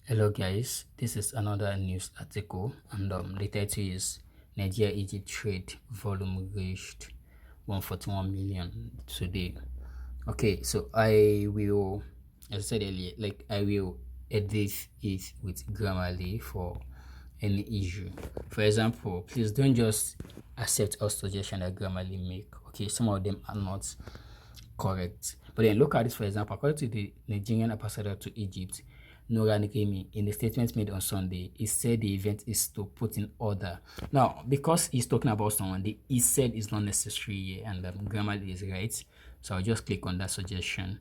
Hello guys, this is another news article and the title is Nigeria-Egypt trade volume reached 141 million today. Okay, so I will, as I said earlier, I will edit it with Grammarly for any issue. For example, please don't just accept all suggestions that Grammarly make. Okay, some of them are not correct. But then look at this, for example, according to the Nigerian ambassador to Egypt, Nora Nikemi, in the statement made on Sunday, he said the event is to put in order. Now, because he's talking about someone, the he said is not necessary here, and grammar is right. So I'll just click on that suggestion.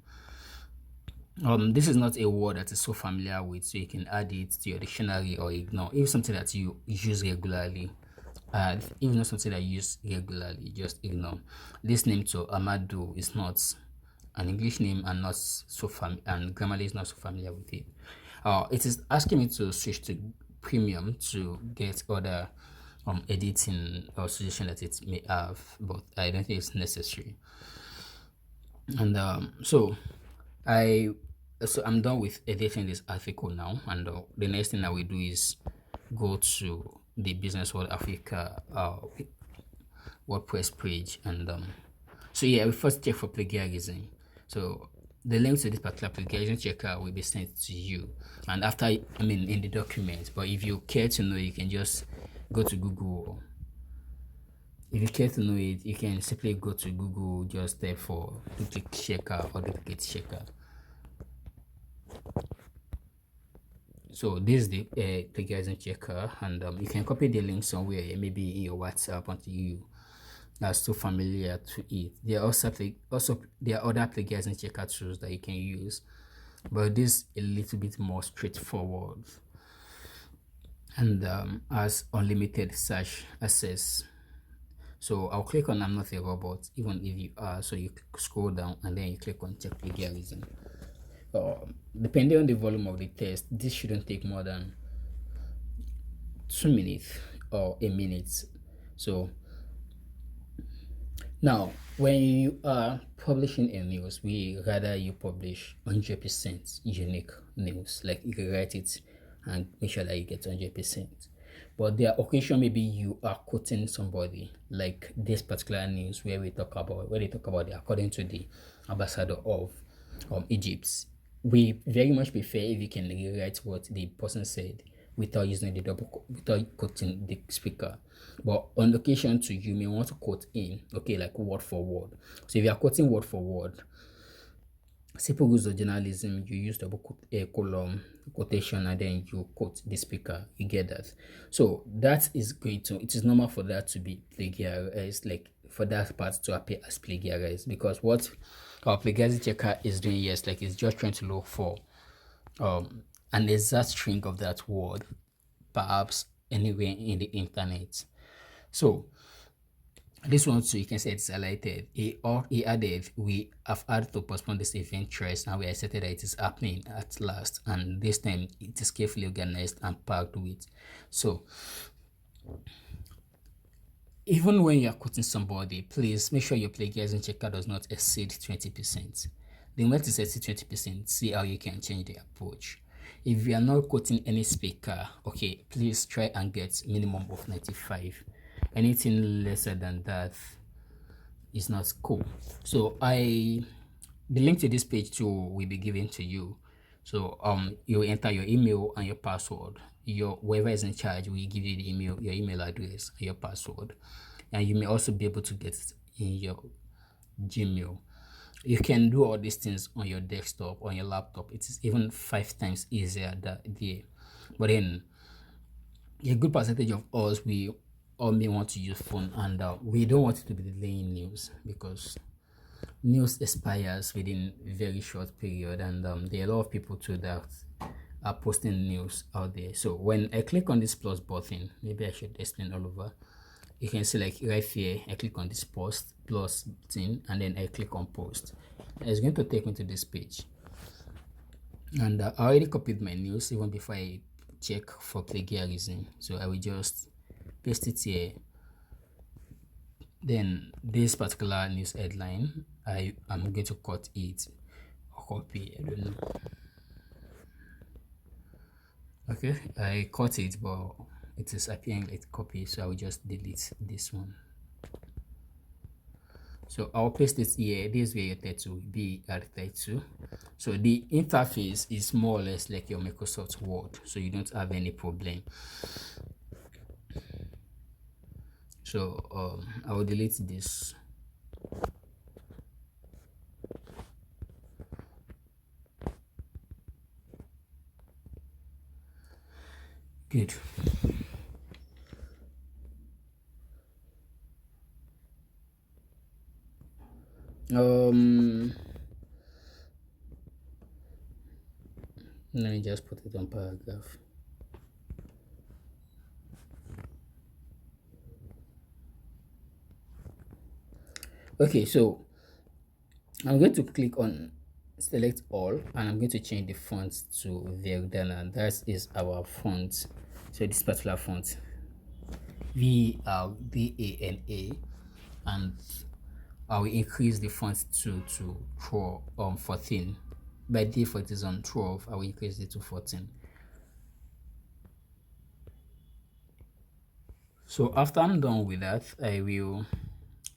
This is not a word that is so familiar with, so you can add it to your dictionary or ignore. If something that you use regularly, even not something that you use regularly, just ignore. This name to Amadu is not an English name and not so and Grammarly is not so familiar with it. It is asking me to switch to premium to get other editing or suggestion that it may have, but I don't think it's necessary. And I I'm done with editing this article now, and the next thing I will do is go to the Business World Africa WordPress page, and so yeah, we first check for plagiarism. So the link to this particular plagiarism checker will be sent to you, and after in the document. But if you care to know, you can just go to Google. If you care to know it, you can simply go to Google, just type for duplicate checker or duplicate checker. So this is the plagiarism checker, and you can copy the link somewhere, maybe in your WhatsApp, until you are so familiar to it. There are there are other plagiarism checker tools that you can use, but this is a little bit more straightforward and has unlimited search access. So I'll click on I'm not a robot, even if you are. So you scroll down and then you click on check plagiarism. Depending on the volume of the test, this shouldn't take more than 2 minutes or a minute. So now, when you are publishing a news, we rather you publish 100% unique news. Like you can write it and make sure that you get 100%. But there are occasions maybe you are quoting somebody, like this particular news where they talk about it according to the ambassador of Egypt. We very much prefer if you can rewrite what the person said without using the without quoting the speaker. But on occasion too, you may want to quote in, okay, like word for word. So if you are quoting word for word, simple rules of journalism, you use double column quotation and then you quote the speaker. You get that? So that is going to, it is normal for that to be plagiarized, like for that part to appear as plagiarized, because what our plagiarism checker is doing, yes, like it's just trying to look for an exact string of that word, perhaps anywhere in the internet. So this one too, you can say it's highlighted. He added, we have had to postpone this event twice and we are excited that it is happening at last. And this time it is carefully organized and packed with. So even when you are quoting somebody, please make sure your plagiarism checker does not exceed 20%. The moment it exceeds 20%, see how you can change the approach. If you are not quoting any speaker, okay, please try and get minimum of 95. Anything lesser than that is not cool. So the link to this page too will be given to you. So you enter your email and your password. Your whoever is in charge will give you the email, your email address and your password. And you may also be able to get it in your Gmail. You can do all these things on your desktop, on your laptop. It is even 5 times easier that there. But then a good percentage of us, we all may want to use phone, and we don't want it to be delaying news, because news expires within a very short period, and there are a lot of people too that are posting news out there. So when I click on this plus button, maybe I should explain all over. You can see like right here, I click on this post plus button and then I click on post. It's going to take me to this page, and I already copied my news even before I check for plagiarism. So I will just paste it here. Then this particular news headline, I am going to cut it or copy, I don't know. Okay, I caught it, but it is appearing like copy, so I will just delete this one. So I'll paste it here. This is where your title will be at title. So the interface is more or less like your Microsoft Word, so you don't have any problem. So I will delete this. Good. Let me just put it on paragraph. Okay, so I'm going to click on select all, and I'm going to change the font to Verdana. That is our font. So this particular font, VRDANA, and I will increase the font to 14. By default it is on 12. I will increase it to 14. So after I'm done with that,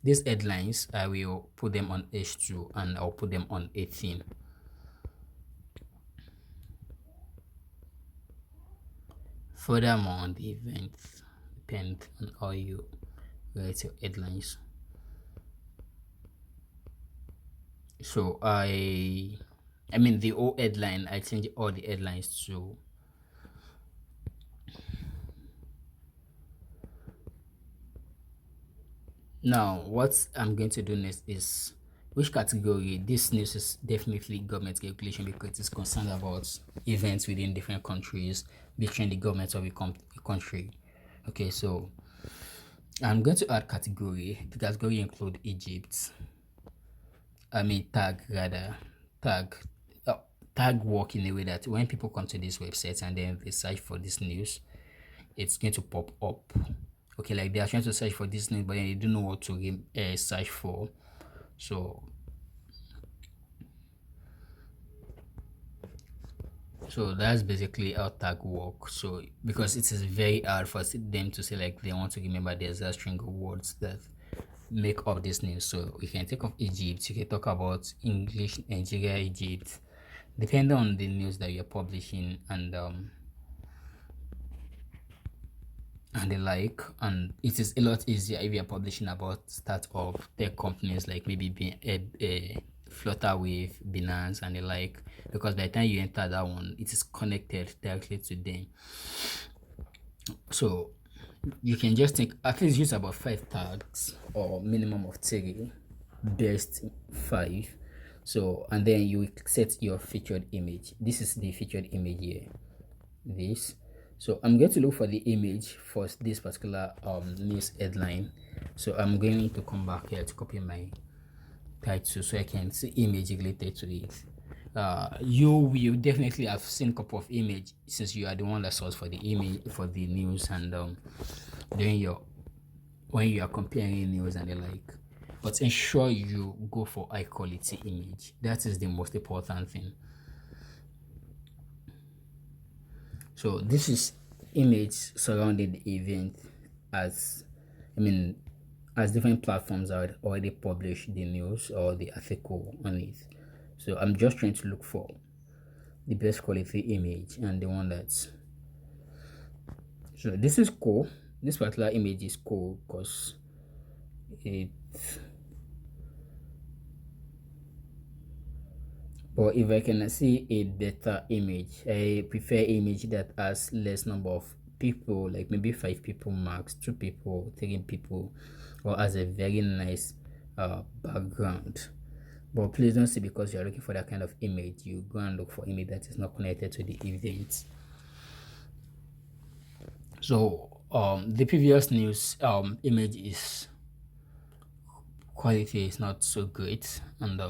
these headlines, I will put them on H2 and I'll put them on 18. Furthermore, on the events, depend on how you write your headlines. So I mean the whole headline, I change all the headlines to now. What I'm going to do next is which category. This news is definitely government regulation because it is concerned about events within different countries between the government of a country. Okay, so I'm going to add category. The category include Egypt. Tag rather. Tag work in a way that when people come to this website and then they search for this news, it's going to pop up. Okay, like they are trying to search for this news, but they don't know what to search for. So that's basically how tag work. So because it is very hard for them to say like they want to remember the exact string of words that make up this news. So we can take of Egypt, you can talk about English, Nigeria, Egypt, depending on the news that you're publishing and the like. And it is a lot easier if you're publishing about startup tech companies like maybe Flutterwave, Binance and the like, because by the time you enter that one, it is connected directly to them. So you can just think at least use about 5 tags or minimum of 3, best 5. So and then you set your featured image. This is the featured image here, this. So I'm going to look for the image for this particular news headline. So I'm going to come back here to copy my title so I can see image related to it. You will definitely have seen a couple of image since you are the one that sourced for the image for the news and when you are comparing news and the like. But ensure you go for high quality image. That is the most important thing. So this is image surrounding the event as different platforms are already published the news or the article on it. So I'm just trying to look for the best quality image and the one that's so this is cool. This particular image is cool because but if I can see a better image, I prefer image that has less number of people, like maybe 5 people max, 2 people, 3 people, or has a very nice background. But please don't say because you're looking for that kind of image, you go and look for image that is not connected to the event. So the previous news image is quality is not so great, and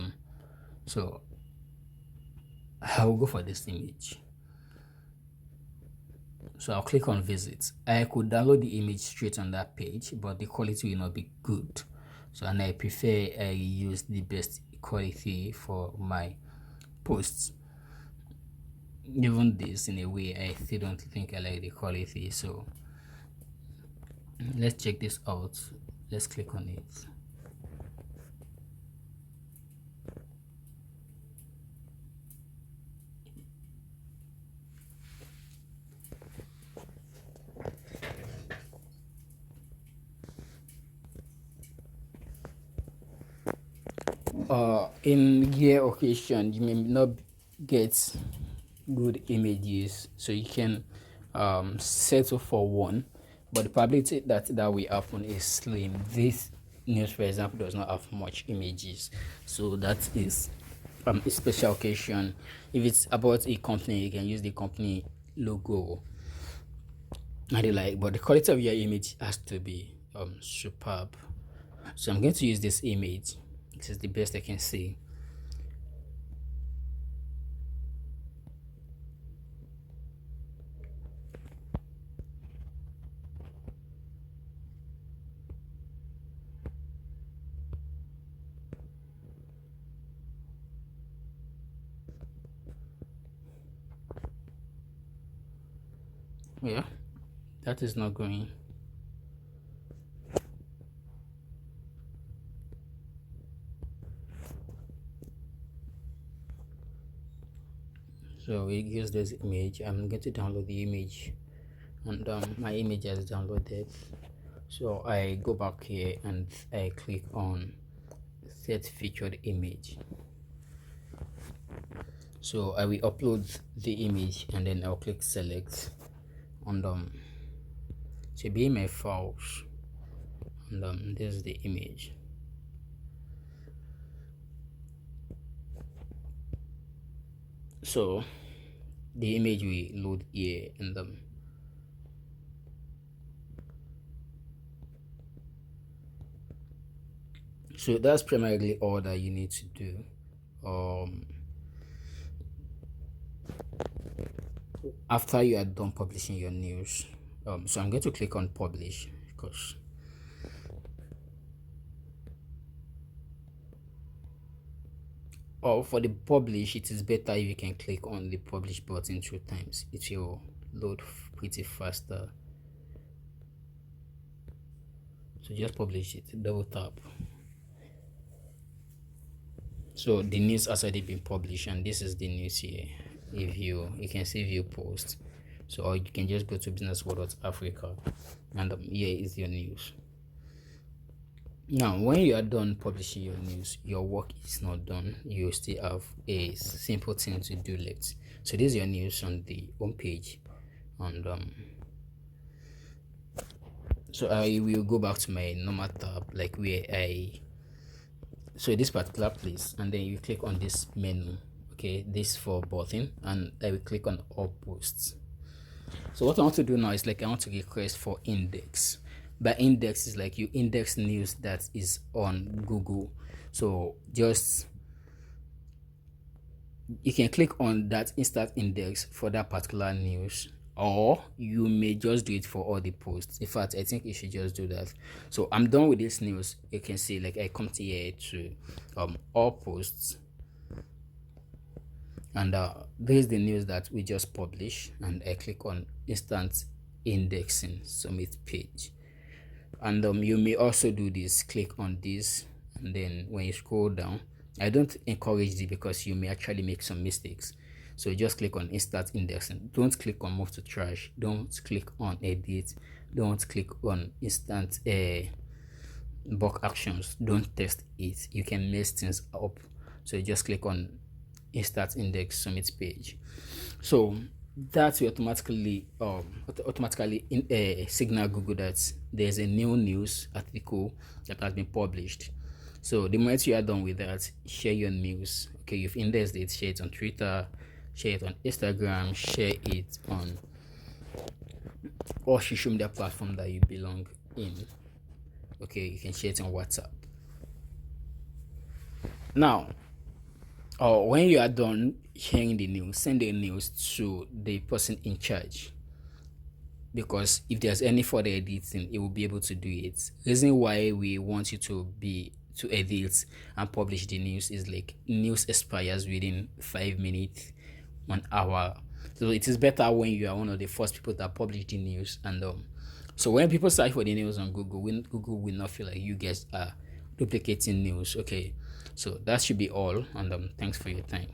so I will go for this image. So I'll click on visit. I could download the image straight on that page, but the quality will not be good. So and I prefer I use the best quality for my posts. even this, in a way, I still don't think I like the quality. So let's check this out. Let's click on it. In rare occasion, you may not get good images, so you can settle for one, but the probability that that will happen is slim. This news, for example, does not have much images, so that is a special occasion. If it's about a company, you can use the company logo and the like, but the quality of your image has to be superb. So I'm going to use this image. This is the best I can see. Yeah, that is not going. So we use this image. I'm going to download the image, and my image has downloaded. So I go back here and I click on set featured image. So I will upload the image and then I'll click select, and to be my files, and this is the image. So the image will load here, and so that's primarily all that you need to do. After you are done publishing your news, so I'm going to click on publish, because for the publish, it is better if you can click on the publish button 2 times. It will load pretty faster. So just publish it, double tap. So the news has already been published, and this is the news here. If you can see view post, so, or you can just go to businessworld.africa, and here is your news. Now when you are done publishing your news, your work is not done. You still have a simple thing to do left. So this is your news on the home page, and so I will go back to my normal tab, like where so this particular place, and then you click on this menu. Okay, this for button, and I will click on all posts. So what I want to do now is, like, I want to request for index. By index is like you index news that is on Google. So just you can click on that instant index for that particular news, or you may just do it for all the posts. In fact, I think you should just do that. So I'm done with this news. You can see, like, I come to here to all posts, and this is the news that we just published, and I click on instant indexing submit page. And you may also do this, click on this, and then when you scroll down, I don't encourage it because you may actually make some mistakes. So just click on instant indexing. Don't click on move to trash. Don't click on edit. Don't click on instant bulk actions. Don't test it. You can mess things up. So just click on instant index submit page. So that will automatically signal Google that there's a new news article that has been published. So the moment you are done with that, share your news. Okay, you've indexed it, share it on Twitter, share it on Instagram, share it on or social media platform that you belong in. Okay, you can share it on WhatsApp. Now, when you are done sharing the news, send the news to the person in charge, because if there's any further editing, it will be able to do it. Reason why we want you to edit and publish the news is, like, news expires within 5 minutes, 1 hour. So it is better when you are one of the first people that publish the news. And so when people search for the news on Google, Google will not feel like you guys are duplicating news. Okay, so that should be all. And thanks for your time.